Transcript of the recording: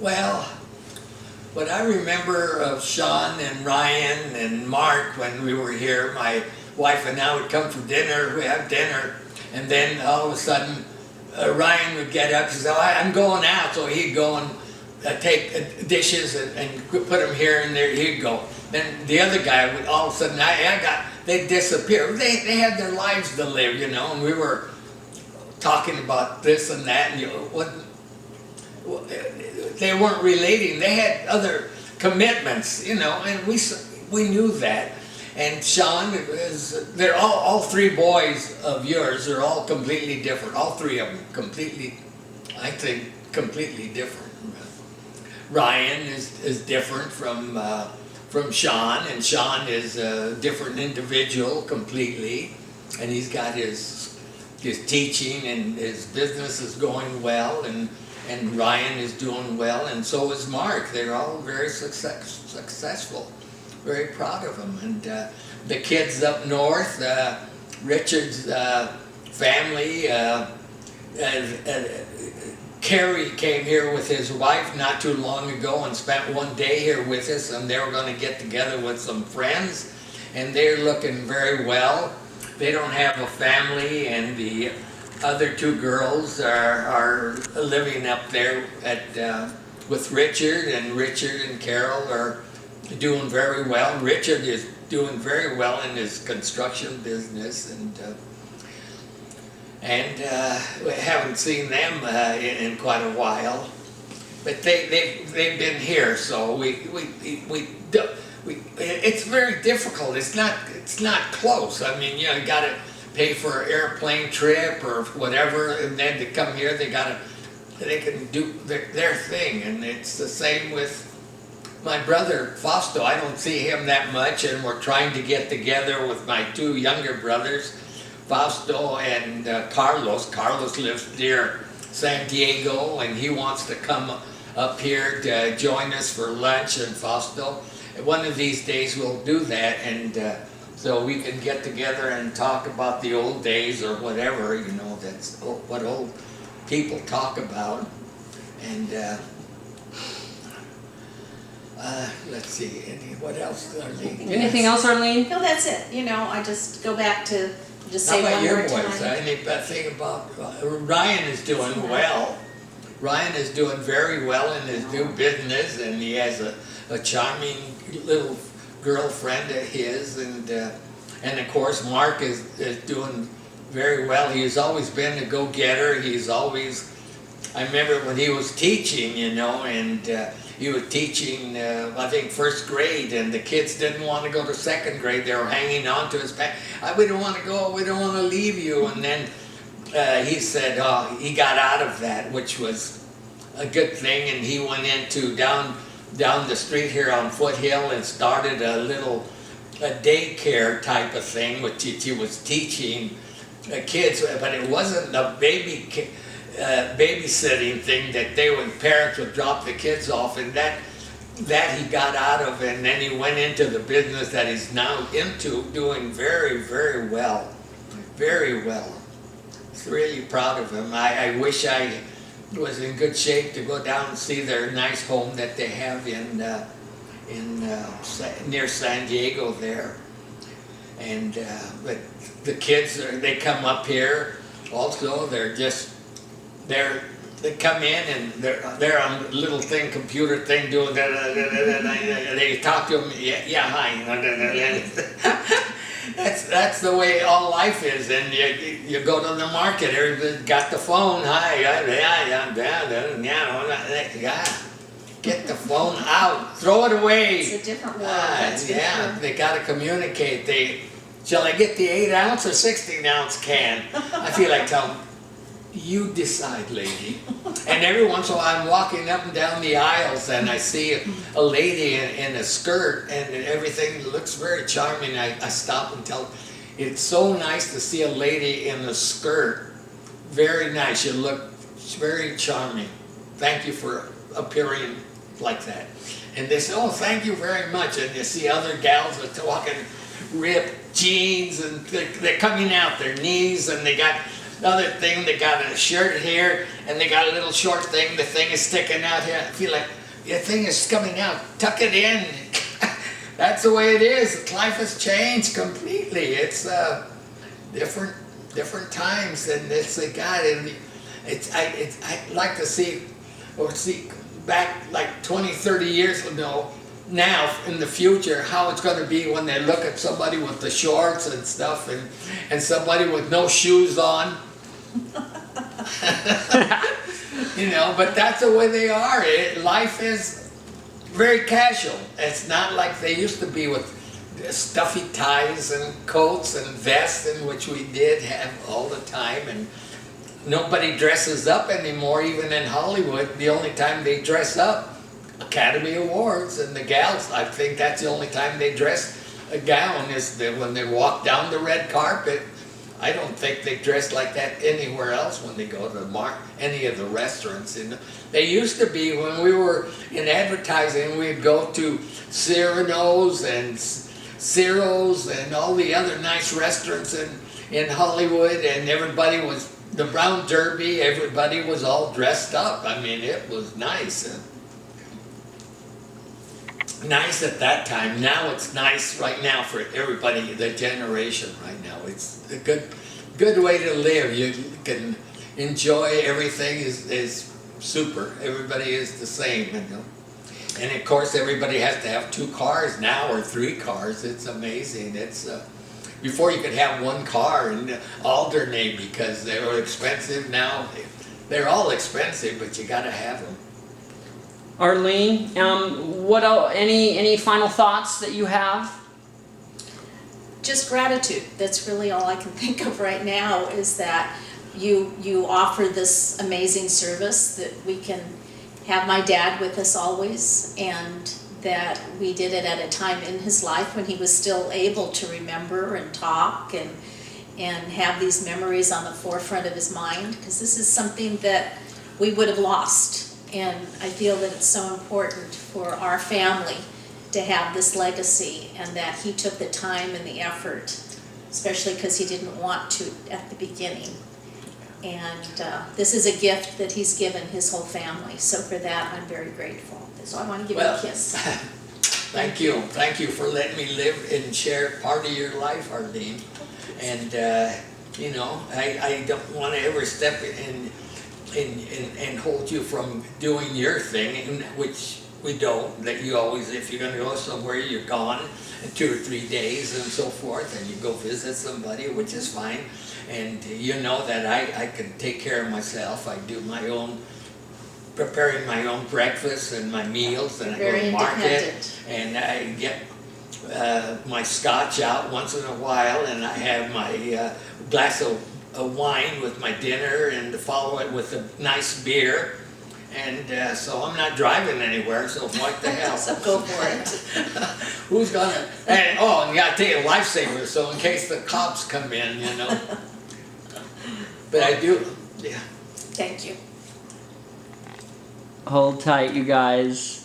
Well, what I remember of Sean and Ryan and Mark when we were here, my wife and I would come for dinner, we'd have dinner, and then all of a sudden Ryan would get up and say, I'm going out, so he'd go and take dishes and put them here and there, he'd go. Then the other guy would all of a sudden, they'd disappear. They had their lives to live, and we were talking about this and that, and they weren't relating. They had other commitments, and we knew that. And Sean, they're all three boys of yours are all completely different. All three of them completely, I think, completely different. Ryan is different from Sean, and Sean is a different individual completely, and he's got his teaching and his business is going well, and Ryan is doing well, and so is Mark. They're all very successful. Very proud of them. And the kids up north, Richard's family, Kerry came here with his wife not too long ago and spent one day here with us, and they were going to get together with some friends, and they're looking very well. They don't have a family, and the other two girls are living up there with Richard, and Richard and Carol are doing very well. Richard is doing very well in his construction business, and we haven't seen them in quite a while. But they've been here, so it's very difficult. It's not close. I mean, you got to pay for an airplane trip or whatever, and then to come here, they can do their thing, and it's the same with my brother Fausto. I don't see him that much, and we're trying to get together with my two younger brothers, Fausto and Carlos. Carlos lives near San Diego, and he wants to come up here to join us for lunch, and Fausto. One of these days we'll do that, and so we can get together and talk about the old days or whatever, that's what old people talk about. And let's see, what else, Arlene? Anything else, Arlene? No, that's it. I just go back to just How say about one your more boys? time. Anything about Ryan is doing well. Ryan is doing very well in his new business, and he has a charming little girlfriend of his, and of course Mark is doing very well. He's always been a go-getter. I remember when he was teaching, and he was teaching, I think, first grade, and the kids didn't want to go to second grade. They were hanging on to his back. We don't want to go, we don't want to leave you. And then he said he got out of that, which was a good thing, and he went into down the street here on Foothill and started a daycare type of thing, which he was teaching kids, but it wasn't a babysitting thing that parents would drop the kids off, and that he got out of, and then he went into the business that he's now into, doing very, very well. Very well. I'm really proud of him. I wish I was in good shape to go down and see their nice home that they have near San Diego there. And but the kids, they come up here also. They come in and they're on a little computer thing doing that. They talk to them. Yeah, hi. That's the way all life is. And you go to the market. Everybody's got the phone. Hi, yeah. Get the phone out. Throw it away. It's a different world. That's for sure. They got to communicate. Shall I get the 8-ounce or 16-ounce can? I feel like telling them, you decide, lady. And every once in a while I'm walking up and down the aisles and I see a lady in a skirt and everything looks very charming. I stop and tell her, it's so nice to see a lady in a skirt. Very nice. You look very charming. Thank you for appearing like that. And they say, oh, thank you very much. And you see other gals that are walking ripped jeans, and they're coming out their knees, and they got other thing, they got a shirt here, and they got a little short thing, the thing is sticking out here. I feel like, your thing is coming out, tuck it in. That's the way it is. Life has changed completely. It's different times, and it's a God. And I like to see back like 20, 30 years ago. Now in the future, how it's going to be when they look at somebody with the shorts and stuff, and somebody with no shoes on. You know, but that's the way they are. Life is very casual. It's not like they used to be with stuffy ties and coats and vests, in which we did have all the time. And nobody dresses up anymore, even in Hollywood. The only time they dress up, Academy Awards, and the gals, I think that's the only time they dress a gown, is when they walk down the red carpet. I don't think they dress like that anywhere else when they go to any of the restaurants. And they used to be, when we were in advertising, we'd go to Cyrano's and Ciro's and all the other nice restaurants in Hollywood, and everybody was, the Brown Derby, everybody was all dressed up. I mean, it was nice. Nice at that time. Now it's nice right now for everybody, the generation right now. It's a good way to live. You can enjoy everything is super. Everybody is the same, you know. And of course everybody has to have 2 cars now, or 3 cars. It's amazing. It's before you could have 1 car and alternate because they were expensive. Now they're all expensive, but you got to have them. Arlene, what else, any final thoughts that you have? Just gratitude. That's really all I can think of right now, is that you offer this amazing service, that we can have my dad with us always, and that we did it at a time in his life when he was still able to remember and talk and have these memories on the forefront of his mind, because this is something that we would have lost. And I feel that it's so important for our family to have this legacy, and that he took the time and the effort, especially because he didn't want to at the beginning. And this is a gift that he's given his whole family. So for that, I'm very grateful. So I want to give you a kiss. Thank you. Thank you for letting me live and share part of your life, Arlene. And, you know, I don't want to ever step in and hold you from doing your thing, which we don't. That you always, if you're going to go somewhere, you're gone in 2 or 3 days and so forth, and you go visit somebody, which is fine. And you know that I can take care of myself. I do my own, preparing my own breakfast and my meals, and I go to market, and I get my scotch out once in a while, and I have my glass of wine with my dinner, and to follow it with a nice beer. And so I'm not driving anywhere, so what the hell? So go for it. Who's gonna, and you gotta take a lifesaver, so in case the cops come in, you know. But I do, yeah. Thank you. Hold tight, you guys.